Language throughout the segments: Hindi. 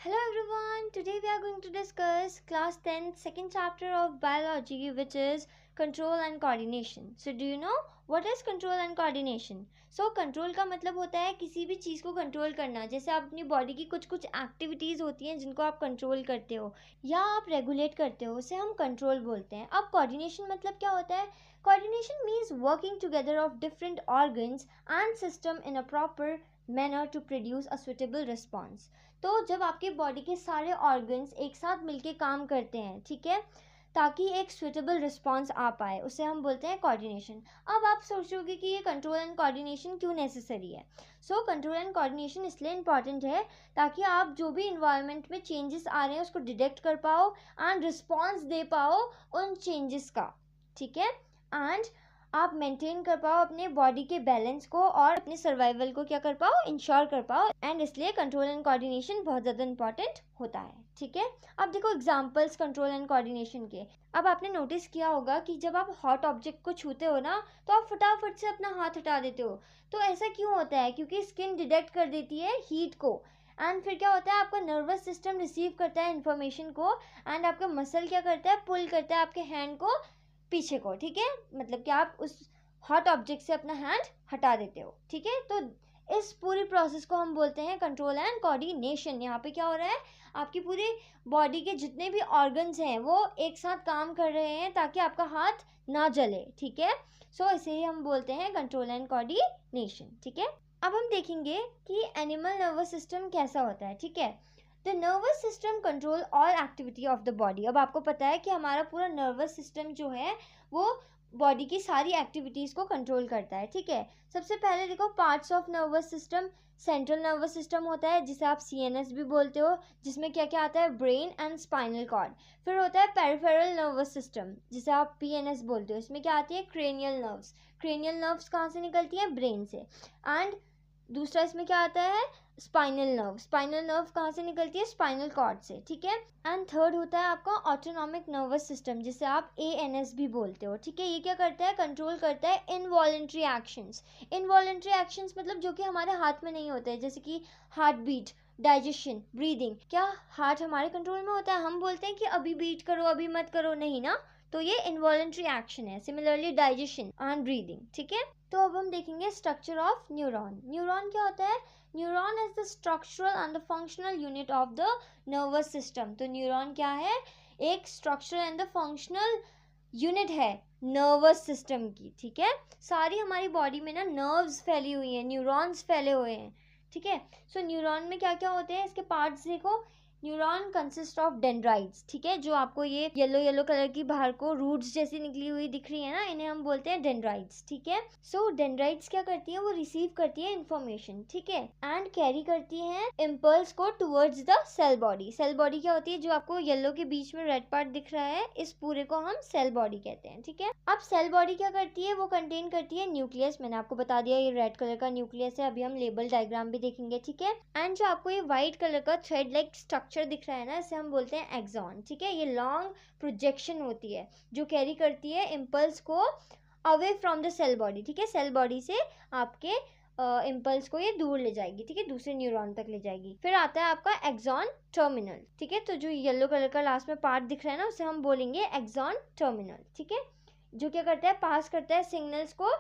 Hello everyone, today we are going to discuss class 10th second chapter of biology, which is control and coordination. So do you know what is control and coordination? So control का मतलब होता है किसी भी चीज़ को कंट्रोल करना, जैसे आप अपनी बॉडी की कुछ कुछ एक्टिविटीज़ होती हैं जिनको आप कंट्रोल करते हो या आप रेगुलेट करते हो, उसे हम कंट्रोल बोलते हैं. अब कोऑर्डिनेशन मतलब क्या होता है? Coordination means working together of different organs and system in a proper manner to produce a suitable response. तो जब आपके बॉडी के सारे ऑर्गन्स एक साथ मिलके काम करते हैं, ठीक है, ताकि एक सुइटेबल रिस्पॉन्स आ पाए, उसे हम बोलते हैं कोऑर्डिनेशन. अब आप सोचोगे कि ये कंट्रोल एंड कोऑर्डिनेशन क्यों नेसेसरी है. सो कंट्रोल एंड कोऑर्डिनेशन इसलिए इंपॉर्टेंट है ताकि आप जो भी इन्वायरमेंट में चेंजेस आ रहे हैं उसको डिटेक्ट कर पाओ एंड रिस्पॉन्स दे पाओ उन चेंजेस का, ठीक है, एंड आप मेंटेन कर पाओ अपने बॉडी के बैलेंस को और अपने सर्वाइवल को क्या कर पाओ, इंश्योर कर पाओ. एंड इसलिए कंट्रोल एंड कोऑर्डिनेशन बहुत ज़्यादा इंपॉर्टेंट होता है, ठीक है. अब देखो एग्जांपल्स कंट्रोल एंड कोऑर्डिनेशन के. अब आपने नोटिस किया होगा कि जब आप हॉट ऑब्जेक्ट को छूते हो ना, तो आप फटाफट से अपना हाथ हटा देते हो. तो ऐसा क्यों होता है? क्योंकि स्किन डिटेक्ट कर देती है हीट को, एंड फिर क्या होता है, आपका नर्वस सिस्टम रिसीव करता है इन्फॉर्मेशन को, एंड आपका मसल क्या करता है, पुल करता है आपके हैंड को पीछे को, ठीक है, मतलब कि आप उस हॉट ऑब्जेक्ट से अपना हैंड हटा देते हो, ठीक है. तो इस पूरी प्रोसेस को हम बोलते हैं कंट्रोल एंड कोऑर्डिनेशन. यहाँ पे क्या हो रहा है, आपकी पूरी बॉडी के जितने भी ऑर्गन्स हैं वो एक साथ काम कर रहे हैं ताकि आपका हाथ ना जले, ठीक है. सो इसे ही हम बोलते हैं कंट्रोल एंड कोऑर्डिनेशन, ठीक है. अब हम देखेंगे कि एनिमल नर्वस सिस्टम कैसा होता है, ठीक है. The nervous system control all activity of the body. अब आपको पता है कि हमारा पूरा नर्वस सिस्टम जो है वो बॉडी की सारी एक्टिविटीज़ को कंट्रोल करता है, ठीक है. सबसे पहले देखो parts of nervous system. Central nervous system होता है जिसे आप CNS भी बोलते हो, जिसमें क्या क्या आता है, ब्रेन एंड स्पाइनल कॉर्ड. फिर होता है पेरिफेरल नर्वस सिस्टम जिसे आप PNS बोलते हो, इसमें क्या आती है, क्रेनियल नर्व्स. क्रेनियल नर्व्स कहाँ से निकलती हैं, ब्रेन से. एंड दूसरा इसमें क्या आता है, स्पाइनल नर्व. स्पाइनल नर्व कहाँ से निकलती है, स्पाइनल कॉर्ड से, ठीक है. एंड थर्ड होता है आपका ऑटोनॉमिक नर्वस सिस्टम जिसे आप ANS भी बोलते हो, ठीक है. ये क्या करता है, कंट्रोल करता है इनवॉलेंट्री एक्शंस. इनवॉलेंट्री एक्शंस मतलब जो कि हमारे हाथ में नहीं होते, जैसे कि हार्ट बीट, डाइजेशन, ब्रीदिंग. क्या हार्ट हमारे कंट्रोल में होता है? हम बोलते हैं कि अभी बीट करो, अभी मत करो, नहीं ना. तो ये इनवॉलेंट्री एक्शन है. सिमिलरली डाइजेशन एंड ब्रीदिंग, ठीक है. तो अब हम देखेंगे स्ट्रक्चर ऑफ न्यूरॉन. न्यूरॉन क्या होता है? Neuron is the structural and the functional unit of the nervous system. तो न्यूरॉन क्या है? एक structural and the functional unit है नर्वस सिस्टम की, ठीक है. सारी हमारी बॉडी में ना नर्व्स फैली हुई हैं, न्यूरॉन्स फैले हुए हैं, ठीक है. सो न्यूरॉन में क्या क्या होते हैं, इसके पार्ट्स देखो. न्यूरॉन कंसिस्ट ऑफ डेंड्राइट्स, ठीक है. जो आपको ये येलो येलो कलर की बाहर को रूट्स जैसी निकली हुई दिख रही है ना, इन्हें हम बोलते हैं डेंड्राइट्स, ठीक है. सो डेंड्राइट्स क्या करती हैं, वो रिसीव करती है इंफॉर्मेशन, ठीक है, एंड कैरी करती हैं इम्पल्स को towards the cell body. Cell body क्या होती है, जो आपको येलो के बीच में रेड पार्ट दिख रहा है, इस पूरे को हम सेल बॉडी कहते हैं, ठीक है. अब सेल बॉडी क्या करती है, वो कंटेन करती है न्यूक्लियस. मैंने आपको बता दिया ये रेड कलर का न्यूक्लियस है. अभी हम लेबल डायग्राम भी देखेंगे, ठीक है. एंड जो आपको ये व्हाइट कलर का थ्रेड लाइक स्ट्रक्चर दिख रहा है ना, इसे हम बोलते हैं एक्सॉन, ठीक है. ये लॉन्ग प्रोजेक्शन होती है जो कैरी करती है इम्पल्स को away from the cell body, ठीक है. सेल बॉडी से आपके इम्पल्स को ये दूर ले जाएगी, ठीक है, दूसरे न्यूरॉन तक ले जाएगी. फिर आता है आपका एक्सॉन टर्मिनल, ठीक है. तो जो येलो कलर का लास्ट में पार्ट दिख रहा है ना, उसे हम बोलेंगे एक्सॉन टर्मिनल, ठीक है. जो क्या करता है, पास करता है सिग्नल्स को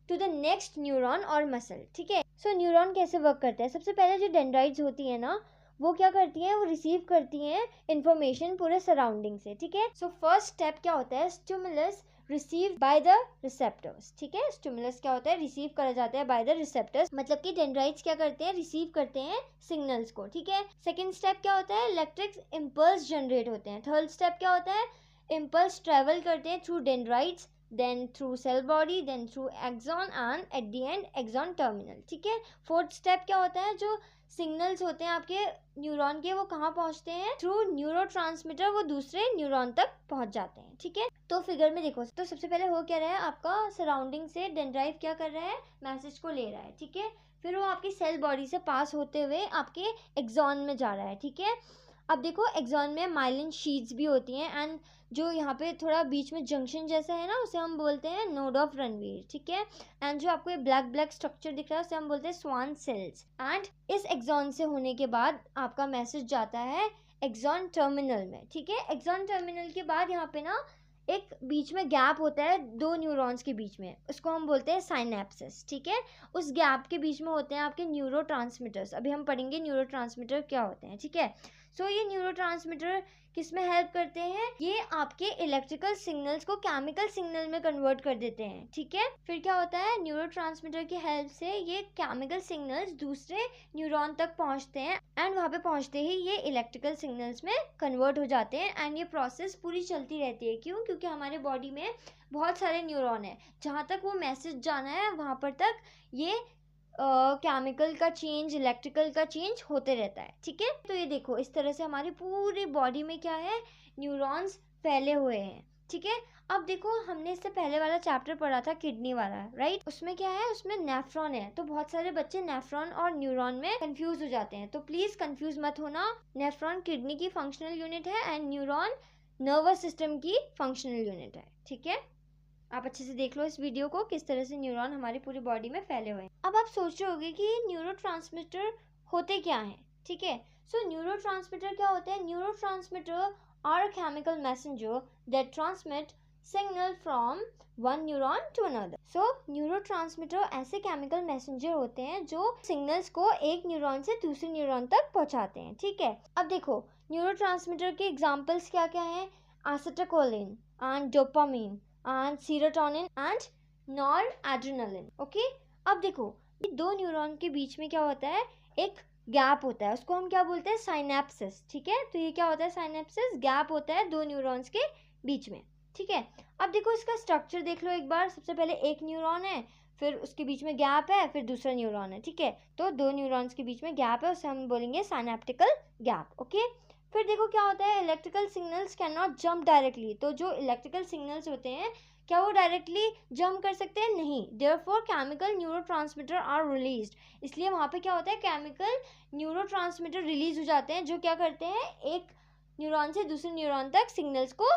टू द नेक्स्ट न्यूरॉन और मसल, ठीक है. सो न्यूरॉन कैसे वर्क करता है? सबसे पहले जो डेंड्राइट्स होती है ना, वो क्या करती हैं, वो रिसीव करती हैं इंफॉर्मेशन पूरे सराउंडिंग से, ठीक है. सो फर्स्ट स्टेप क्या होता है, stimulus receive by the receptors, ठीक है. स्टिमुलस क्या होता है, रिसीव करा जाता है बाय द रिसेप्टर्स, मतलब कि डेंड्राइट्स क्या करते हैं, रिसीव करते हैं सिग्नल्स को, ठीक है. सेकंड स्टेप क्या होता है, इलेक्ट्रिक इम्पल्स जनरेट होते हैं. थर्ड स्टेप क्या होता है, इम्पल्स ट्रेवल करते हैं through dendrites, then through cell body, then through axon and at the end axon terminal, ठीक है. फोर्थ स्टेप क्या होता है, जो सिग्नल्स होते हैं आपके न्यूरॉन के, वो कहाँ पहुँचते हैं, थ्रू न्यूरोट्रांसमीटर वो दूसरे न्यूरॉन तक पहुँच जाते हैं, ठीक है. तो फिगर में देखो, तो सबसे पहले हो क्या रहा है, आपका सराउंडिंग से डेंड्राइट क्या कर रहा है, मैसेज को ले रहा है, ठीक है. फिर वो आपकी सेल बॉडी से पास होते हुए आपके एक्सॉन में जा रहा है, ठीक है. अब देखो एक्सॉन में माइलिन शीट्स भी होती हैं एंड जो यहाँ पे थोड़ा बीच में जंक्शन जैसा है ना उसे हम बोलते हैं नोड ऑफ रनवीर, ठीक है। एंड जो आपको ये ब्लैक ब्लैक स्ट्रक्चर दिख रहा है उसे हम बोलते हैं स्वान सेल्स। एंड इस एक्सॉन से होने के बाद आपका मैसेज जाता है एक्सॉन टर्मिनल में, ठीक है। एक्सॉन टर्मिनल के बाद यहाँ पे ना एक बीच में गैप होता है दो न्यूरॉन्स के बीच में, उसको हम बोलते हैं साइनेप्सिस, ठीक है। उस गैप के बीच में होते हैं आपके न्यूरोट्रांसमीटर्स। अभी हम पढ़ेंगे न्यूरोट्रांसमीटर क्या होते हैं, ठीक है। सो ये न्यूरोट्रांसमीटर किस में हेल्प करते हैं, ये आपके इलेक्ट्रिकल सिग्नल्स को केमिकल सिग्नल में कन्वर्ट कर देते हैं, ठीक है। फिर क्या होता है, न्यूरोट्रांसमीटर की हेल्प से ये केमिकल सिग्नल्स दूसरे न्यूरॉन तक पहुंचते हैं एंड वहां पे पहुंचते ही ये इलेक्ट्रिकल सिग्नल्स में कन्वर्ट हो जाते हैं एंड ये प्रोसेस पूरी चलती रहती है। क्यों? क्योंकि हमारे बॉडी में बहुत सारे न्यूरॉन है, जहाँ तक वो मैसेज जाना है वहाँ पर तक ये केमिकल का चेंज, इलेक्ट्रिकल का चेंज होते रहता है, ठीक है। तो ये देखो इस तरह से हमारी पूरी बॉडी में क्या है, न्यूरॉन्स फैले हुए हैं, ठीक है। अब देखो हमने इससे पहले वाला चैप्टर पढ़ा था किडनी वाला, राइट। उसमें क्या है, उसमें नेफ्रॉन है। तो बहुत सारे बच्चे नेफ्रॉन और न्यूरॉन में कंफ्यूज हो जाते हैं, तो प्लीज कंफ्यूज मत होना। नेफ्रॉन किडनी की फंक्शनल यूनिट है एंड न्यूरॉन नर्वस सिस्टम की फंक्शनल यूनिट है, ठीक है। आप अच्छे से देख लो इस वीडियो को, किस तरह से न्यूरॉन हमारी पूरी बॉडी में फैले हुए हैं। अब आप सोच रहे होगे कि न्यूरोट्रांसमीटर होते क्या हैं, ठीक है। सो न्यूरोट्रांसमीटर क्या होते हैं, neurotransmitter are a chemical messenger that transmit signal from one neuron to another. So neurotransmitter ऐसे केमिकल मैसेंजर होते हैं जो सिग्नल्स को एक न्यूरॉन से दूसरे न्यूरॉन तक पहुंचाते हैं, ठीक है। अब देखो न्यूरोट्रांसमीटर के एग्जांपल्स क्या क्या हैं, acetylcholine and dopamine and serotonin and noradrenaline, okay. अब देखो ये दो न्यूरॉन के बीच में क्या होता है, एक गैप होता है, उसको हम क्या बोलते हैं, साइनेप्सिस, ठीक है। तो ये क्या होता है, साइनेप्सिस गैप होता है दो न्यूरॉन्स के बीच में, ठीक है। अब देखो इसका स्ट्रक्चर देख लो एक बार। सबसे पहले एक न्यूरॉन है, फिर उसके बीच में गैप है, फिर दूसरा न्यूरॉन है, ठीक है। तो दो न्यूरॉन्स के बीच में गैप है, उसे हम बोलेंगे साइनेप्टिकल गैप, ओके। फिर देखो क्या होता है, electrical signals can not jump directly. तो जो इलेक्ट्रिकल सिग्नल्स होते हैं क्या वो डायरेक्टली जंप कर सकते हैं, नहीं। Therefore chemical neurotransmitter are released. इसलिए वहाँ पे क्या होता है, केमिकल न्यूरोट्रांसमीटर रिलीज हो जाते हैं जो क्या करते हैं, एक न्यूरॉन से दूसरे न्यूरॉन तक सिग्नल्स को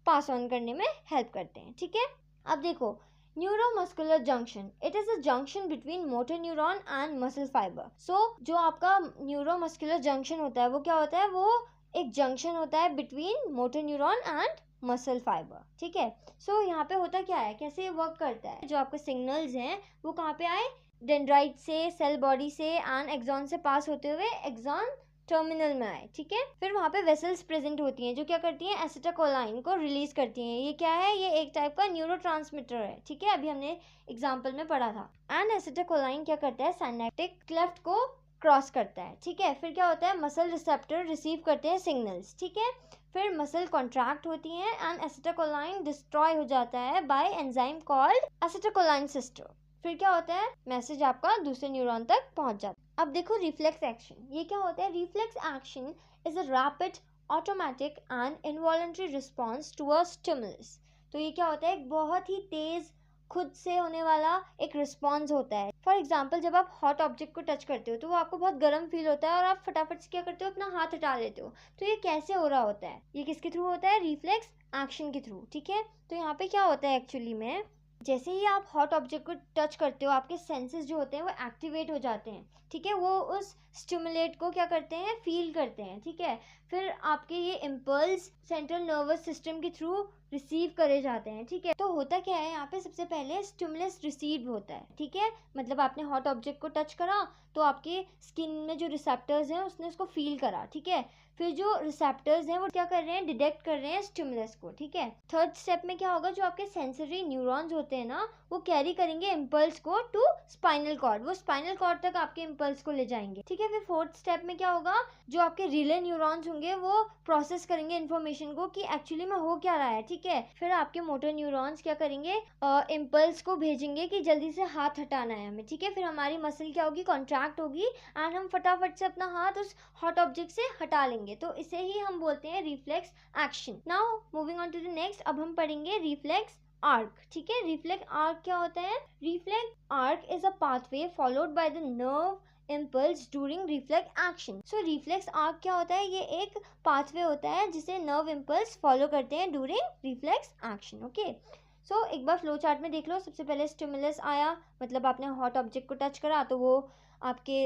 पास ऑन करने में हेल्प करते हैं, ठीक है। अब देखो neuromuscular junction, it is a junction between motor neuron and muscle fibre. So जो आपका न्यूरोमस्कुलर जंक्शन होता है वो क्या होता है, वो एक जंक्शन होता है between motor neuron and muscle fibre, ठीक है। सो यहाँ पे होता क्या है, कैसे वर्क करता है, जो आपके सिग्नल्स हैं वो कहाँ पे आए, डेंड्राइट से, सेल बॉडी से एंड एक्सॉन से पास होते हुए एक्सॉन टर्मिनल में आए, ठीक है। फिर वहाँ पे वेसल्स प्रेजेंट होती हैं जो क्या करती हैं, एसिटाइलकोलाइन को रिलीज करती हैं। ये क्या है, ये एक टाइप का न्यूरोट्रांसमीटर है, ठीक है। अभी हमने एग्जाम्पल में पढ़ा था। एंड एसिटाइलकोलाइन क्या करता है, साइनेप्टिक क्लेफ्ट को क्रॉस करता है, ठीक है। फिर क्या होता है, मसल रिसेप्टर रिसीव करते हैं सिग्नल्स, ठीक है। फिर मसल कॉन्ट्रैक्ट होती है एंड एसिटाइलकोलाइन डिस्ट्रॉय हो जाता है bye enzyme called acetylcholine sister. फिर क्या होता है, मैसेज आपका दूसरे न्यूरॉन तक पहुंच जाता है। अब देखो रिफ्लेक्स एक्शन, ये क्या होता है, reflex action is a rapid automatic and involuntary response to a stimulus. तो ये क्या होता है, एक बहुत ही तेज खुद से होने वाला एक रिस्पॉन्स होता है। फॉर एग्जाम्पल जब आप हॉट ऑब्जेक्ट को टच करते हो तो वो आपको बहुत गर्म फील होता है और आप फटाफट से क्या करते हो, अपना हाथ हटा लेते हो। तो ये कैसे हो रहा होता है, ये किसके थ्रू होता है, रिफ्लेक्स एक्शन के थ्रू, ठीक है। तो यहाँ पे क्या होता है एक्चुअली में, जैसे ही आप हॉट ऑब्जेक्ट को टच करते हो आपके सेंसेस जो होते हैं वो एक्टिवेट हो जाते हैं, ठीक है। वो उस स्टिमुलेट को क्या करते हैं, फील करते हैं, ठीक है। फिर आपके ये इम्पल्स सेंट्रल नर्वस सिस्टम के थ्रू रिसीव करे जाते हैं, ठीक है। तो होता क्या है यहाँ पे, सबसे पहले स्टिमुलस रिसीव होता है, ठीक है। मतलब आपने हॉट ऑब्जेक्ट को टच करा तो आपके स्किन में जो रिसेप्टर्स हैं उसने उसको फील करा, ठीक है। फिर जो रिसेप्टर्स हैं वो क्या कर रहे हैं, डिटेक्ट कर रहे हैं स्टिमुलस को, ठीक है। थर्ड स्टेप में क्या होगा, जो आपके सेंसरी न्यूरॉन्स होते हैं ना वो कैरी करेंगे इम्पल्स को टू स्पाइनल कॉर्ड, वो स्पाइनल कॉर्ड तक आपके इम्पल्स को ले जाएंगे, ठीक है। फिर फोर्थ स्टेप में क्या होगा, जो आपके रिले न्यूरॉन्स होंगे वो प्रोसेस करेंगे इन्फॉर्मेशन को कि एक्चुअली में हो क्या रहा है, ठीक है। फिर आपके मोटर न्यूरॉन्स क्या करेंगे, इम्पल्स को भेजेंगे कि जल्दी से हाथ हटाना है हमें, ठीक है। फिर हमारी मसल क्या होगी, कॉन्ट्रैक्ट होगी एंड हम फटाफट से अपना हाथ उस हॉट ऑब्जेक्ट से हटा लेंगे। तो इसे ही हम बोलते हैं reflex action. Now moving on to the next, अब हम पढ़ेंगे रिफ्लेक्स आर्क, ठीक है। रिफ्लेक्स आर्क क्या होता है, reflex arc is a pathway followed by the nerve impulse during reflex action. So reflex arc क्या होता है? ये एक पाथवे होता है जिसे नर्व इम्पल्स फॉलो करते हैं ड्यूरिंग रिफ्लेक्स एक्शन. ओके, सो एक बार फ्लो चार्ट में देख लो. सबसे पहले स्टिमुलस आया, मतलब आपने हॉट ऑब्जेक्ट को टच करा तो वो आपके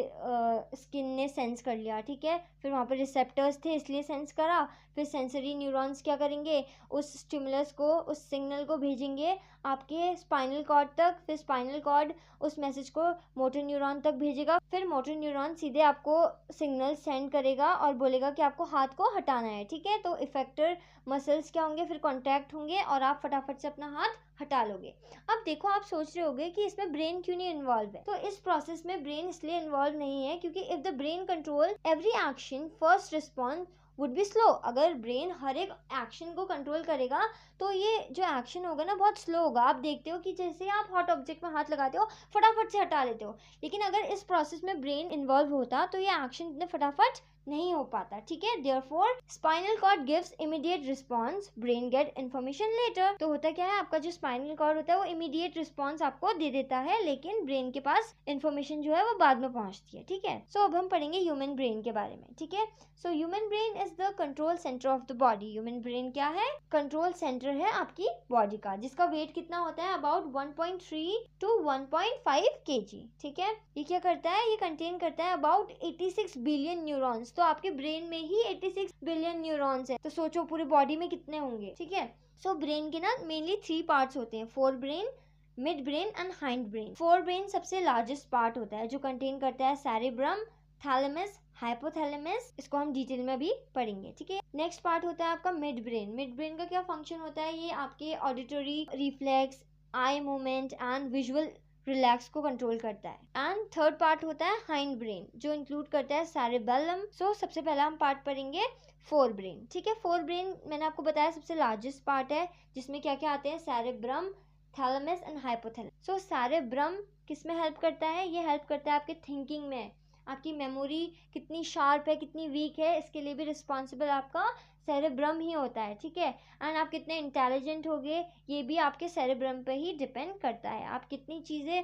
स्किन ने सेंस कर लिया. ठीक है, फिर वहाँ पर रिसेप्टर्स थे इसलिए सेंस करा. फिर सेंसरी न्यूरॉन्स क्या करेंगे? उस स्टिमुलस को, उस सिग्नल को भेजेंगे आपके स्पाइनल कॉर्ड तक. फिर स्पाइनल कॉर्ड उस मैसेज को मोटर न्यूरॉन तक भेजेगा. फिर मोटर न्यूरॉन सीधे आपको सिग्नल सेंड करेगा और बोलेगा कि आपको हाथ को हटाना है. ठीक है, तो इफेक्टर मसल्स क्या होंगे? फिर कॉन्ट्रैक्ट होंगे और आप फटाफट से अपना हाथ हटा लोगे. अब देखो, आप सोच रहे होगे कि इसमें ब्रेन क्यों नहीं इन्वॉल्व है. तो इस प्रोसेस में ब्रेन इसलिए इन्वॉल्व नहीं है क्योंकि if the brain control every action, first response would be slow. अगर ब्रेन हर एक एक्शन को कंट्रोल करेगा तो ये जो एक्शन होगा ना बहुत स्लो होगा. आप देखते हो कि जैसे आप हॉट ऑब्जेक्ट में हाथ लगाते हो फटाफट से हटा लेते हो, लेकिन अगर इस प्रोसेस में ब्रेन इन्वॉल्व होता तो ये एक्शन इतने फटाफट नहीं हो पाता. ठीक है, therefore spinal cord gives immediate response, brain get information later. तो होता क्या है, आपका जो स्पाइनल कॉर्ड होता है वो इमीडिएट रिस्पॉन्स आपको दे देता है, लेकिन ब्रेन के पास इन्फॉर्मेशन जो है वो बाद में पहुंचती है. ठीक है, सो अब हम पढ़ेंगे ह्यूमन ब्रेन के बारे में. ठीक है, so human brain is the control centre of the body. Human brain क्या है? कंट्रोल सेंटर है आपकी बॉडी का, जिसका वेट कितना होता है? About 1.3 to 1.5 kg. ठीक है, ये क्या करता है? ये कंटेन करता है अबाउट 86 बिलियन न्यूरॉन्स. तो आपके ब्रेन में ही 86 बिलियन न्यूरॉन्स है, तो सोचो पूरी बॉडी में कितने होंगे. ठीक है, सो ब्रेन के ना मेनली 3 पार्ट्स होते हैं: fore brain, mid brain and hind brain. Fore brain सबसे लार्जेस्ट पार्ट होता है जो कंटेन करता है सेरेब्रम, थैलेमस, हाइपोथैलेमस. इसको हम डिटेल में भी पढ़ेंगे. ठीक है, नेक्स्ट पार्ट होता है आपका मिड ब्रेन. मिड ब्रेन का क्या फंक्शन होता है? ये आपके auditory reflex, eye movement and visual relax को कंट्रोल करता है. एंड थर्ड पार्ट होता है हाइंड ब्रेन, जो इंक्लूड करता है सेरेबेलम. सो सबसे पहला हम पार्ट पढ़ेंगे फोर ब्रेन. ठीक है, फोर ब्रेन मैंने आपको बताया सबसे लार्जेस्ट पार्ट है, जिसमें क्या क्या आते हैं? Cerebrum, thalamus and hypothalamus. So cerebrum किस में हेल्प करता है? ये हेल्प करता है आपके थिंकिंग में. आपकी मेमोरी कितनी शार्प है, कितनी वीक है, इसके लिए भी रिस्पॉन्सिबल आपका सेरेब्रम ही होता है. ठीक है, एंड आप कितने इंटेलिजेंट होगे ये भी आपके सेरेब्रम पे ही डिपेंड करता है. आप कितनी चीज़ें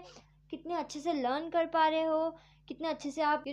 कितने अच्छे से लर्न कर पा रहे हो, कितने अच्छे से आप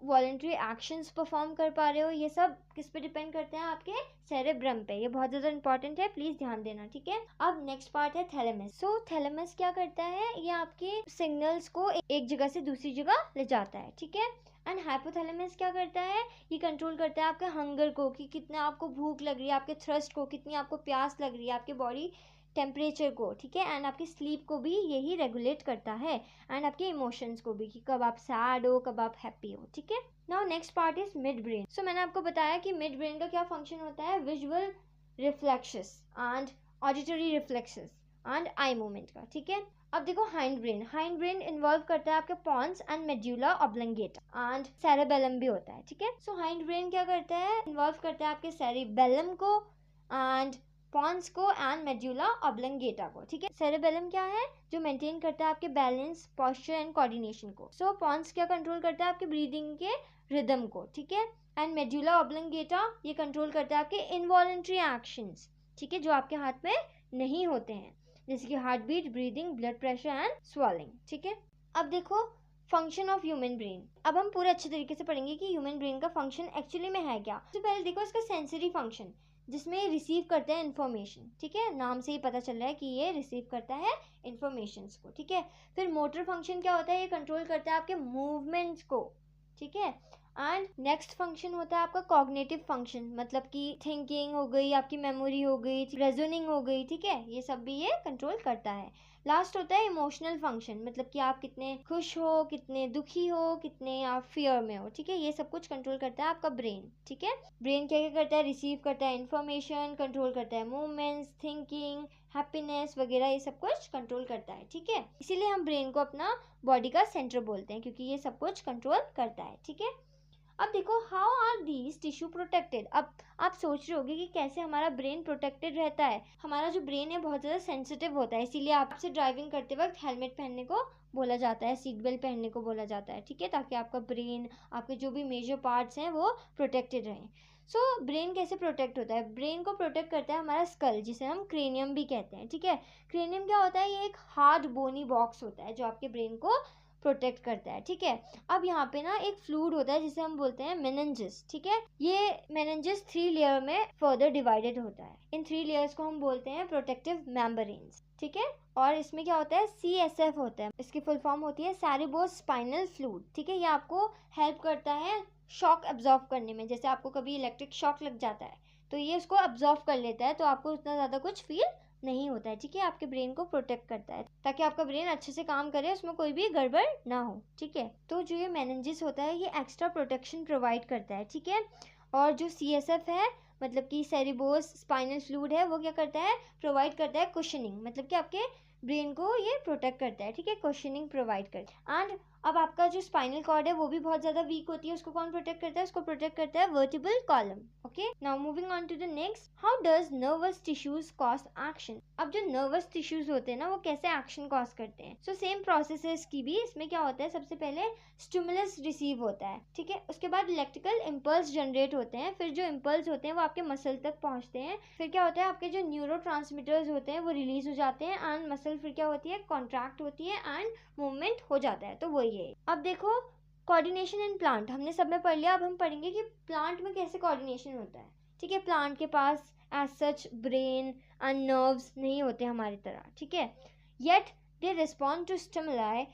वॉलंटरी एक्शंस परफॉर्म कर पा रहे हो, ये सब किस पे डिपेंड करते हैं? आपके सेरेब्रम पे. ये बहुत ज़्यादा इंपॉर्टेंट है, प्लीज़ ध्यान देना. ठीक है, अब नेक्स्ट पार्ट है थैलेमस. सो थैलेमस क्या करता है? ये आपके सिग्नल्स को एक जगह से दूसरी जगह ले जाता है. ठीक है, एंड हाइपोथैलेमस क्या करता है? ये कंट्रोल करता है आपके हंगर को, कि कितना आपको भूख लग रही है, आपके थ्रस्ट को, कितनी आपको प्यास लग रही है, आपके बॉडी टेम्परेचर को. ठीक है, एंड आपकी स्लीप को भी यही रेगुलेट करता है, एंड आपके इमोशंस को भी, कि कब आप सैड हो, कब आप हैप्पी हो. ठीक है, now next part is midbrain. So मैंने आपको बताया कि मिड ब्रेन का क्या फंक्शन होता है? Visual reflexes and auditory reflexes and eye movement का. ठीक है, अब देखो hind brain. Hind brain involve करता है आपके pons and medulla oblongata and cerebellum भी होता है. ठीक है, सो हाइंड ब्रेन क्या करता है? इन्वॉल्व करता है आपके सेरेबेलम को एंड पॉन्स को एंड मेड्यूला ऑब्लंगेटा को. ठीक है, सेरेबेलम क्या है? जो मेंटेन करता है आपके बैलेंस, पोस्चर एंड कोऑर्डिनेशन को. सो पॉन्स क्या कंट्रोल करता है? आपके ब्रीदिंग के रिदम को. ठीक है, एंड मेड्यूला ऑब्लंगेटा ये कंट्रोल करता है आपके इनवॉलंटरी एक्शंस. ठीक है, जो आपके हाथ में नहीं होते हैं, जैसे कि heart beat, breathing, blood pressure and swallowing. ठीक है, अब देखो फंक्शन ऑफ ह्यूमन ब्रेन. अब हम पूरे अच्छे तरीके से पढ़ेंगे कि ह्यूमन ब्रेन का फंक्शन एक्चुअली में है क्या. सबसे पहले देखो इसका सेंसरी फंक्शन, जिसमें रिसीव करते हैं इन्फॉर्मेशन. ठीक है, नाम से ही पता चल रहा है कि ये रिसीव करता है इन्फॉर्मेशंस को. ठीक है, फिर मोटर फंक्शन क्या होता है? ये कंट्रोल करता है आपके मूवमेंट्स को. ठीक है, एंड नेक्स्ट फंक्शन होता है आपका कॉग्निटिव फंक्शन, मतलब कि थिंकिंग हो गई, आपकी मेमोरी हो गई, रीजनिंग हो गई. ठीक है, ये सब भी ये कंट्रोल करता है. लास्ट होता है इमोशनल फंक्शन, मतलब कि आप कितने खुश हो, कितने दुखी हो, कितने आप फियर में हो. ठीक है, ये सब कुछ कंट्रोल करता है आपका ब्रेन. ठीक है, ब्रेन क्या क्या करता है? रिसीव करता है इन्फॉर्मेशन, कंट्रोल करता है मूवमेंट्स, थिंकिंग, हैप्पीनेस वगैरह, ये सब कुछ कंट्रोल करता है. ठीक है, इसीलिए हम ब्रेन को अपना बॉडी का सेंटर बोलते हैं, क्योंकि ये सब कुछ कंट्रोल करता है. ठीक है, अब देखो how are these tissue protected. अब आप सोच रहे होगे कि कैसे हमारा ब्रेन प्रोटेक्टेड रहता है. हमारा जो ब्रेन है बहुत ज़्यादा सेंसिटिव होता है, इसीलिए आपसे ड्राइविंग करते वक्त हेलमेट पहनने को बोला जाता है, सीट बेल्ट पहनने को बोला जाता है. ठीक है, ताकि आपका ब्रेन, आपके जो भी मेजर पार्ट्स हैं वो प्रोटेक्टेड रहें. सो ब्रेन कैसे प्रोटेक्ट होता है? ब्रेन को प्रोटेक्ट करता है हमारा स्कल, जिसे हम क्रेनियम भी कहते हैं. ठीक है, क्रेनियम क्या होता है? ये एक हार्ड बोनी बॉक्स होता है जो आपके ब्रेन को प्रोटेक्ट करता है, ठीक है। अब यहाँ पे ना एक फ्लूइड होता है जिसे हम बोलते हैं मेनिंजेस, ठीक है। ये मेनिंजेस 3 लेयर में फर्दर डिवाइडेड होता है। इन 3 लेयर्स को हम बोलते हैं प्रोटेक्टिव मेम्ब्रेन्स, ठीक है। और इसमें क्या होता है, CSF होता है, इसकी फुल फॉर्म होती है सेरेब्रो स्पाइनल फ्लूइड, ठीक है। ये आपको हेल्प करता है शॉक एब्जॉर्ब करने में। जैसे आपको कभी इलेक्ट्रिक शॉक लग जाता है तो ये उसको एब्जॉर्ब कर लेता है, तो आपको उतना ज़्यादा कुछ फील नहीं होता है, ठीक है। आपके ब्रेन को प्रोटेक्ट करता है ताकि आपका ब्रेन अच्छे से काम करे, उसमें कोई भी गड़बड़ ना हो, ठीक है। तो जो ये मेनिंजेस होता है ये एक्स्ट्रा प्रोटेक्शन प्रोवाइड करता है, ठीक है। और जो CSF है मतलब कि सेरेब्रो स्पाइनल फ्लूइड है, वो क्या करता है, प्रोवाइड करता है कुशनिंग, मतलब कि आपके ब्रेन को ये प्रोटेक्ट करता है, ठीक है, कुशनिंग प्रोवाइड करता है। एंड अब आपका जो स्पाइनल कॉर्ड है वो भी बहुत ज्यादा वीक होती है, उसको कौन प्रोटेक्ट करता है, उसको प्रोटेक्ट करता है vertebral column. Okay, now moving on to the next, how does nervous tissues cause action. अब जो नर्वस टिश्यूज होते हैं ना वो कैसे एक्शन कॉज करते हैं। सो सेम प्रोसेस है इसकी भी। इसमें क्या होता है, सबसे पहले स्टिमुलस रिसीव होता है, ठीक है। उसके बाद इलेक्ट्रिकल इम्पल्स जनरेट होते हैं, फिर जो इम्पल्स होते हैं वो आपके मसल तक पहुंचते हैं। फिर क्या होता है, आपके जो न्यूरोट्रांसमीटर्स होते हैं वो रिलीज हो जाते हैं एंड मसल फिर क्या होती है, कॉन्ट्रैक्ट होती है एंड मूवमेंट हो जाता है। तो वही है। अब देखो कोऑर्डिनेशन इन प्लांट हमने सब में पढ़ लिया, अब हम पढ़ेंगे कि प्लांट में कैसे कोऑर्डिनेशन होता है, ठीक है। प्लांट के पास as such brain and nerves नहीं होते हमारी तरह, ठीक है। Yet they respond to stimuli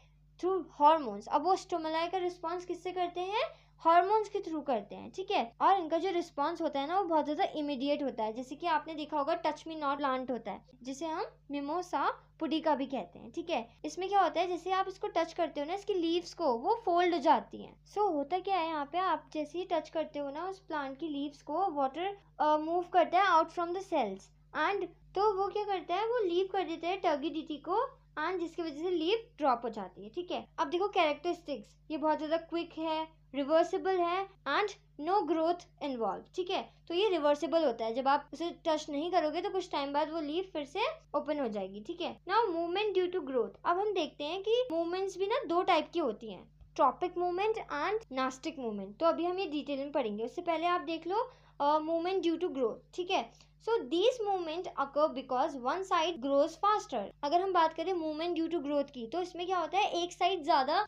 through hormones. अब वो स्टिमुलाई का रिस्पॉन्स किससे करते हैं, हॉर्मोन्स के थ्रू करते हैं, ठीक है। और इनका जो रिस्पॉन्स होता है ना वो बहुत ज़्यादा इमीडिएट होता है। जैसे कि आपने देखा होगा टच मी नॉट प्लांट होता है जिसे हम मिमोसा पुडिका भी कहते हैं, ठीक है। इसमें क्या होता है, जैसे आप इसको टच करते हो ना, इसकी लीव्स को, वो फोल्ड हो जाती हैं। सो होता क्या है, यहाँ पे आप जैसे ही टच करते हो ना उस प्लांट की लीव्स को, वाटर मूव करता है out from the cells and तो वो क्या करता है, वो लीव कर देता है टर्गिडिटी को एंड जिसकी वजह से लीव ड्रॉप हो जाती है, ठीक है। अब देखो कैरेक्टरिस्टिक्स, ये बहुत ज़्यादा क्विक है, रिवर्सिबल है एंड नो ग्रोथ इन्वॉल्व, ठीक है। तो ये रिवर्सिबल होता है, जब आप उसे टच नहीं करोगे तो कुछ टाइम बाद वो लीफ फिर से ओपन हो जाएगी, ठीक है। Now movement due to growth. अब हम देखते हैं कि मूवमेंट्स भी ना 2 टाइप की होती हैं, tropic movement and nastic movement. तो अभी हम ये डिटेल में पढ़ेंगे, उससे पहले आप देख लो मूवमेंट ड्यू टू ग्रोथ, ठीक है। So these movement occur because one side grows faster. अगर हम बात करें मूवमेंट ड्यू टू ग्रोथ की, तो इसमें क्या होता है, एक साइड ज्यादा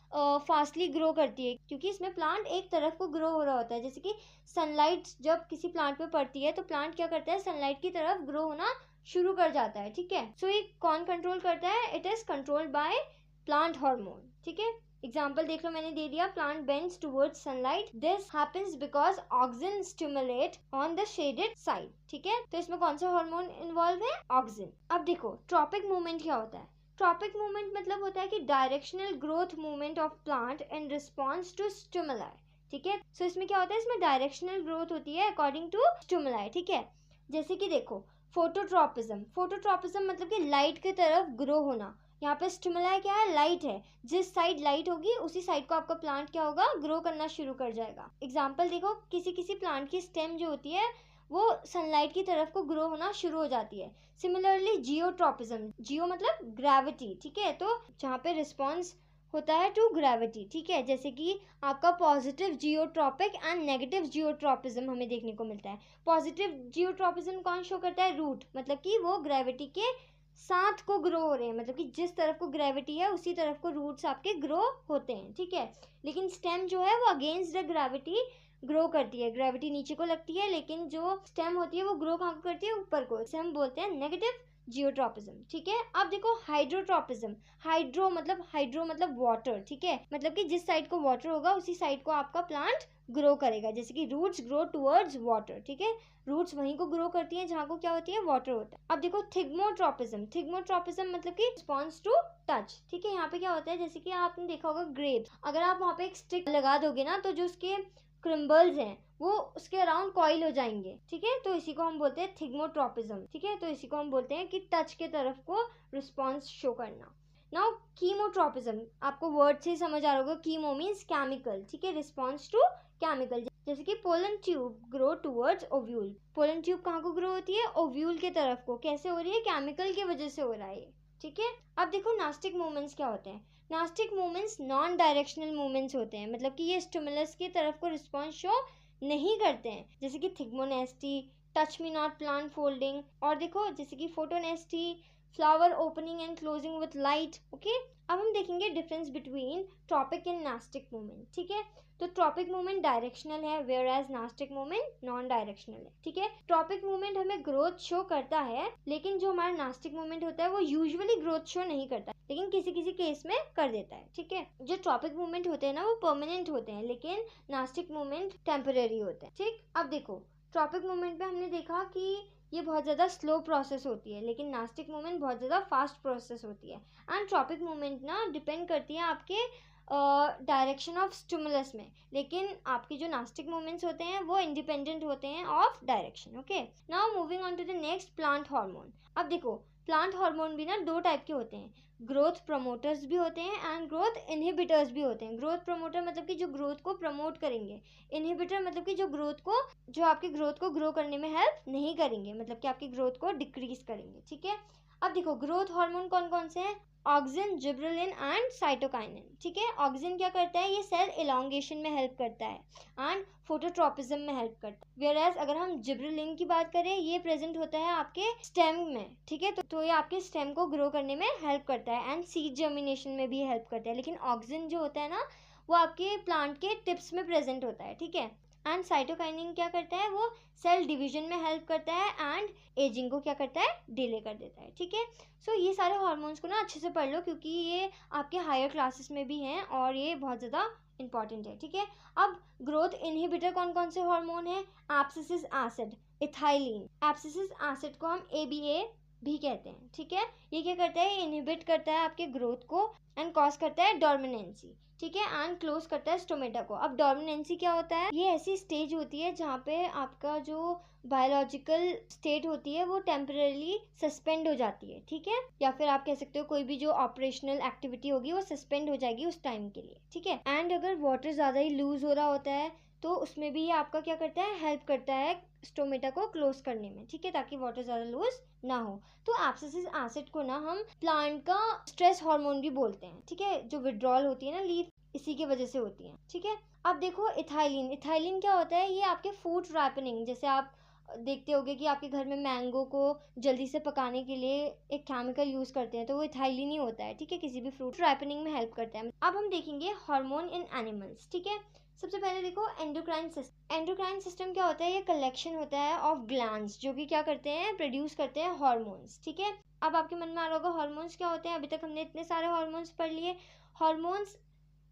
फास्टली ग्रो करती है क्योंकि इसमें प्लांट एक तरफ को ग्रो हो रहा होता है। जैसे कि सनलाइट जब किसी प्लांट पे पड़ती है तो प्लांट क्या करता है, सनलाइट की तरफ ग्रो होना शुरू कर जाता है, ठीक है। सो ये कौन कंट्रोल करता है, it is controlled by plant hormone, ठीक है। एग्जाम्पल देख लो, मैंने दे दिया, plant bends towards sunlight, this happens because auxin stimulate on the shaded side, ठीक है। तो इसमें कौन सा हार्मोन इन्वॉल्व है, ऑक्सिन। अब देखो ट्रॉपिक मूवमेंट क्या होता है। ट्रॉपिक मूवमेंट मतलब होता है कि directional growth movement of plant in response to stimuli, ठीक है। सो इसमें क्या होता है, इसमें डायरेक्शनल ग्रोथ होती है अकॉर्डिंग टू स्टिमुलाई, ठीक है। जैसे कि देखो फोटोट्रॉपिज्म, फोटोट्रॉपिज्म मतलब कि लाइट की तरफ ग्रो होना। यहाँ पे स्टिमुलाई क्या है, लाइट है, जिस साइड लाइट होगी उसी साइड को आपका प्लांट क्या होगा, ग्रो करना शुरू कर जाएगा। एग्जाम्पल देखो, किसी किसी प्लांट की स्टेम जो होती है वो सनलाइट की तरफ को ग्रो होना शुरू हो जाती है। सिमिलरली जियोट्रॉपिज्म, जियो मतलब ग्रेविटी, ठीक है। तो जहाँ पे रिस्पॉन्स होता है टू ग्रेविटी, ठीक है। जैसे कि आपका positive geotropic and negative geotropism हमें देखने को मिलता है। पॉजिटिव जियोट्रॉपिज्म कौन शो करता है, रूट, मतलब कि वो ग्रेविटी के साथ को ग्रो हो रहे हैं, मतलब कि जिस तरफ को ग्रेविटी है उसी तरफ को रूट्स आपके ग्रो होते हैं, ठीक है। लेकिन स्टेम जो है वो अगेंस्ट द ग्रेविटी ग्रो करती है, ग्रेविटी नीचे को लगती है लेकिन जो स्टेम होती है वो ग्रो कहाँ को करती है, ऊपर को। इसे हम बोलते हैं नेगेटिव जियोट्रॉपिज्म, ठीक है। अब देखो हाइड्रोट्रॉपिज्म, हाइड्रो मतलब वाटर, ठीक है। मतलब कि जिस साइड को वाटर होगा उसी साइड को आपका प्लांट ग्रो करेगा। जैसे कि रूट्स ग्रो टुवर्ड्स वाटर, ठीक है। रूट्स वहीं को ग्रो करती हैं जहाँ को क्या होती है, वाटर होता है। अब देखो थिग्मोट्रॉपिज्म, थिग्मोट्रॉपिज्म मतलब कि रिस्पॉन्स टू टच, ठीक है। यहाँ पे क्या होता है, जैसे कि आपने देखा होगा ग्रेप्स, अगर आप वहाँ पे एक स्टिक लगा दोगे ना तो जो उसके क्रिम्बल्स हैं वो उसके अराउंड कॉइल हो जाएंगे, ठीक है। तो इसी को हम बोलते हैं थिग्मोट्रॉपिज्म, ठीक है। तो इसी को हम बोलते हैं कि टच के तरफ को रिस्पॉन्स शो करना। नाउ कीमोट्रॉपिज्म, आपको वर्ड से ही समझ आ रहा होगा, कीमो मीन्स केमिकल, ठीक है, रिस्पॉन्स टू केमिकल। जैसे कि pollen tube grow towards ovule, pollen tube कहाँ को ग्रो होती है, ओव्यूल के तरफ को। कैसे हो रही है, केमिकल की वजह से हो रहा है, ठीक है। अब देखो नास्टिक मूवमेंट्स क्या होते हैं। Nastic movements non directional movements होते हैं, मतलब कि ये स्टिमुलस की तरफ को रिस्पॉन्स शो नहीं करते हैं। जैसे कि thigmonasty, touch me not plant folding, और देखो जैसे कि photonasty, flower opening and closing with light. Okay, अब हम देखेंगे difference between tropic and nastic movement. ठीक है, तो ट्रॉपिक मूवमेंट डायरेक्शनल है, whereas nastic movement non directional है। ठीक है, ट्रॉपिक मूवमेंट हमें ग्रोथ शो करता है, लेकिन जो हमारा नास्टिक मूवमेंट होता है वो यूजुअली ग्रोथ शो नहीं करता, लेकिन किसी किसी केस में कर देता है। ठीक है, जो ट्रॉपिक मूवमेंट होते हैं ना वो परमानेंट होते हैं, लेकिन नास्टिक मूवमेंट टेम्परेरी होते हैं। ठीक, अब देखो ट्रॉपिक मूवमेंट में हमने देखा कि ये बहुत ज़्यादा स्लो प्रोसेस होती है, लेकिन नास्टिक मूवमेंट बहुत ज़्यादा फास्ट प्रोसेस होती है। एंड ट्रॉपिक मूवमेंट ना डिपेंड करती है आपके डायरेक्शन ऑफ स्टिमुलस में, लेकिन आपके जो नास्टिक मूवमेंट्स होते हैं वो इंडिपेंडेंट होते हैं of direction. Okay, now moving on to the next, plant hormone. अब देखो प्लांट हार्मोन भी ना दो टाइप के होते हैं, ग्रोथ प्रमोटर्स भी होते हैं एंड ग्रोथ इनहिबिटर्स भी होते हैं। ग्रोथ प्रमोटर मतलब कि जो ग्रोथ को प्रमोट करेंगे, इनहिबिटर मतलब कि जो आपकी ग्रोथ को ग्रो करने में हेल्प नहीं करेंगे, मतलब कि आपकी ग्रोथ को डिक्रीज करेंगे। ठीक है, अब देखो ग्रोथ हार्मोन कौन कौन से हैं, ऑक्सिन, जिब्रेलिन एंड साइटोकाइनिन। ठीक है, ऑक्सिन क्या करता है, ये सेल इलॉन्गेशन में हेल्प करता है एंड फोटोट्रोपिज्म में हेल्प करता है। वेयरएज अगर हम जिब्रेलिन की बात करें, ये प्रेजेंट होता है आपके स्टेम में। ठीक है, तो ये आपके स्टेम को ग्रो करने में हेल्प करता है एंड सीड जर्मिनेशन में भी हेल्प करता है। लेकिन ऑक्सिन जो होता है ना वो आपके प्लांट के टिप्स में प्रेजेंट होता है। ठीक है, एंड साइटोकाइनिन क्या करता है, वो सेल डिवीजन में हेल्प करता है एंड एजिंग को क्या करता है, डिले कर देता है। ठीक है, सो ये सारे हार्मोन्स को ना अच्छे से पढ़ लो, क्योंकि ये आपके हायर क्लासेस में भी हैं और ये बहुत ज़्यादा इंपॉर्टेंट है। ठीक है, अब ग्रोथ इनहिबिटर कौन कौन से हार्मोन है, abscisic acid, ethylene. Abscisic acid को हम ABA भी कहते हैं। ठीक है, ये क्या करता है, इनहिबिट करता है आपके ग्रोथ को एंड कॉज करता है डोमिनेंसी। ठीक है, एंड क्लोज करता है स्टोमेटा को। अब डोमिनेंसी क्या होता है, ये ऐसी स्टेज होती है जहाँ पे आपका जो बायोलॉजिकल स्टेट होती है वो टेम्परेली सस्पेंड हो जाती है। ठीक है, या फिर आप कह सकते हो कोई भी जो ऑपरेशनल एक्टिविटी होगी वो सस्पेंड हो जाएगी उस टाइम के लिए। ठीक है, एंड अगर वाटर ज़्यादा ही लूज हो रहा होता है तो उसमें भी ये आपका क्या करता है, हेल्प करता है स्टोमेटा को क्लोज करने में। ठीक है, ताकि वाटर ज़्यादा लूज ना हो। तो एब्सिसिक एसिड को ना हम प्लांट का स्ट्रेस हार्मोन भी बोलते हैं। ठीक है, जो विड्रॉल होती है ना लीफ, इसी की वजह से होती है। ठीक है, अब देखो इथाइलिन। इथाइलिन क्या होता है, ये आपके फूड रैपनिंग, जैसे आप देखते होगे कि आपके घर में मैंगो को जल्दी से पकाने के लिए एक केमिकल यूज करते हैं, तो वो इथाइलिन ही होता है। ठीक है, किसी भी फ्रूट रैपनिंग में हेल्प करता है। अब हम देखेंगे हार्मोन इन एनिमल्स। ठीक है, सबसे पहले देखो एंडोक्राइन सिस्टम। एंडोक्राइन सिस्टम क्या होता है, ये कलेक्शन होता है ऑफ ग्लैंड्स जो कि क्या करते हैं, प्रोड्यूस करते हैं हार्मोन्स। ठीक है, अब आपके मन में आ रहा होगा हार्मोन्स क्या होते हैं, अभी तक हमने इतने सारे हार्मोन्स पढ़ लिए। हार्मोन्स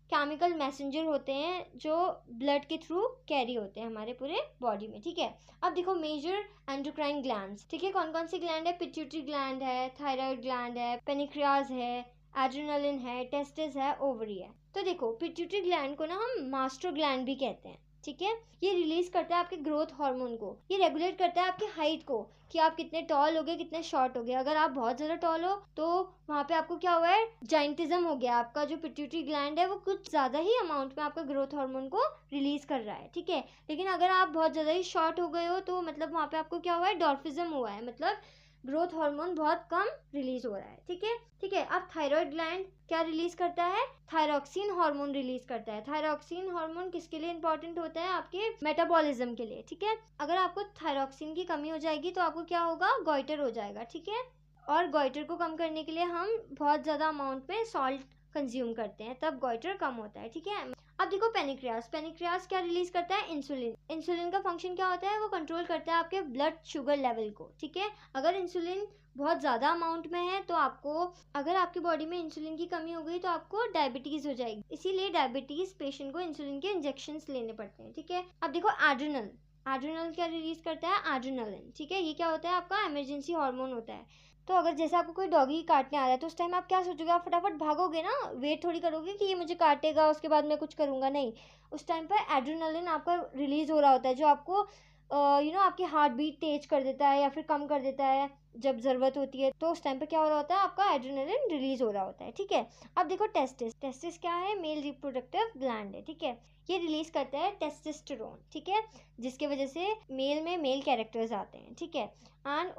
केमिकल मैसेंजर होते हैं जो ब्लड के थ्रू कैरी होते हैं हमारे पूरे बॉडी में। ठीक है, अब देखो मेजर एंडोक्राइन ग्लैंड्स। ठीक है, कौन कौन सी ग्लैंड है, पिट्यूटरी ग्लैंड है, थायराइड ग्लैंड है, पेनिक्रियाज है, एड्रेनालिन है, टेस्टिस है, ओवरी है। तो देखो पिट्यूटरी ग्लैंड को ना हम मास्टर ग्लैंड भी कहते हैं। ठीक है, ये रिलीज करता है आपके ग्रोथ हार्मोन को, ये रेगुलेट करता है आपकी हाइट को कि आप कितने टॉल हो गए, कितने शॉर्ट हो गए। अगर आप बहुत ज़्यादा टॉल हो तो वहाँ पे आपको क्या हुआ है, जाइंटिज्म हो गया, आपका जो पिट्यूटरी ग्लैंड है वो कुछ ज़्यादा ही अमाउंट में आपका ग्रोथ हार्मोन को रिलीज कर रहा है। ठीक है, लेकिन अगर आप बहुत ज़्यादा ही शॉर्ट हो गए हो तो मतलब वहाँ पे आपको क्या हुआ है, डॉर्फिज्म हुआ है, मतलब ग्रोथ हार्मोन बहुत कम रिलीज हो रहा है। ठीक है, ठीक है, अब थायराइड ग्लैंड क्या रिलीज करता है, थायरॉक्सिन हार्मोन रिलीज करता है। थायरॉक्सिन हार्मोन किसके लिए इंपॉर्टेंट होता है, आपके मेटाबॉलिज्म के लिए। ठीक है, अगर आपको थायरॉक्सिन की कमी हो जाएगी तो आपको क्या होगा, गॉइटर हो जाएगा। ठीक है, और गॉइटर को कम करने के लिए हम बहुत ज़्यादा अमाउंट में सॉल्ट कंज्यूम करते हैं, तब गॉइटर कम होता है। ठीक है, अब देखो पेनिक्रियास। पेनिक्रियास क्या रिलीज करता है, इंसुलिन। इंसुलिन का फंक्शन क्या होता है, वो कंट्रोल करता है आपके ब्लड शुगर लेवल को। ठीक है, अगर इंसुलिन बहुत ज़्यादा अमाउंट में है तो आपको, अगर आपकी बॉडी में इंसुलिन की कमी हो गई तो आपको डायबिटीज़ हो जाएगी, इसीलिए डायबिटीज़ पेशेंट को इंसुलिन के इंजेक्शंस लेने पड़ते हैं। ठीक है, अब देखो एड्रेनल। एड्रेनल क्या रिलीज करता है, एड्रेनलिन। ठीक है, ये क्या होता है, आपका इमरजेंसी हार्मोन होता है। तो अगर जैसे आपको कोई डॉगी काटने आ रहा है तो उस टाइम आप क्या सोचोगे, आप फटाफट भागोगे ना, वेट थोड़ी करोगे कि ये मुझे काटेगा उसके बाद मैं कुछ करूँगा, नहीं। उस टाइम पर एड्रेनलिन आपका रिलीज हो रहा होता है, जो आपको आपकी हार्ट बीट तेज कर देता है या फिर कम कर देता है जब ज़रूरत होती है। तो उस टाइम पे क्या हो रहा होता है, आपका एड्रेनलिन रिलीज हो रहा होता है। ठीक है, अब देखो टेस्टिस। टेस्टिस क्या है, मेल रिप्रोडक्टिव ग्लैंड है। ठीक है, ये रिलीज करता है टेस्टोस्टेरोन। ठीक है, जिसके वजह से मेल में मेल कैरेक्टर्स आते हैं। ठीक है, एंड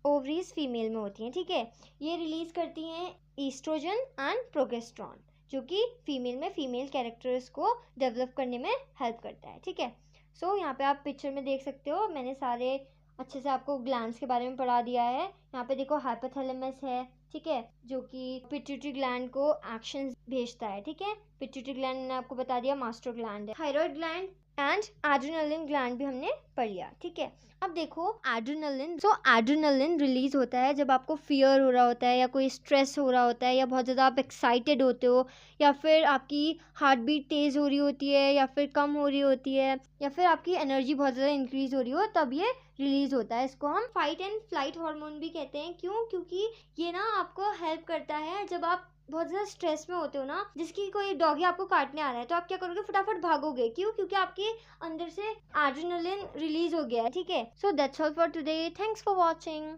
ओवरीज फीमेल में होती हैं। ठीक है, ये रिलीज करती हैं ईस्ट्रोजन एंड प्रोजेस्टेरॉन, जो कि फीमेल में फीमेल कैरेक्टर्स को डेवलप करने में हेल्प करता है। ठीक है, सो यहाँ पे आप पिक्चर में देख सकते हो, मैंने सारे अच्छे से आपको ग्लैंड्स के बारे में पढ़ा दिया है। यहाँ पे देखो हाइपोथैलेमस है, ठीक है, जो कि पिट्यूटरी ग्लैंड को एक्शन भेजता है, ठीक है। पिट्यूटरी ग्लैंड मैंने आपको बता दिया मास्टर ग्लैंड है। Thyroid gland and adrenaline gland भी हमने पढ़ लिया, ठीक है। अब देखो एड्रेनलिन रिलीज होता है जब आपको फियर हो रहा होता है या कोई स्ट्रेस हो रहा होता है या बहुत ज़्यादा आप एक्साइटेड होते हो या फिर आपकी हार्ट बीट तेज़ हो रही होती है या फिर कम हो रही होती है या फिर आपकी एनर्जी बहुत ज़्यादा इंक्रीज हो रही हो, तब ये रिलीज होता है। इसको हम फाइट एंड फ्लाइट हार्मोन भी कहते हैं। क्यों? क्योंकि ये ना आपको हेल्प करता है जब आप बहुत ज़्यादा स्ट्रेस में होते हो ना, जिसकी कोई डॉगी आपको काटने आ रहा है, तो आप क्या करोगे, फटाफट भागोगे। क्यों? क्योंकि आपके अंदर से एड्रेनलिन रिलीज हो गया है, ठीक है। So that's all for today, thanks for watching.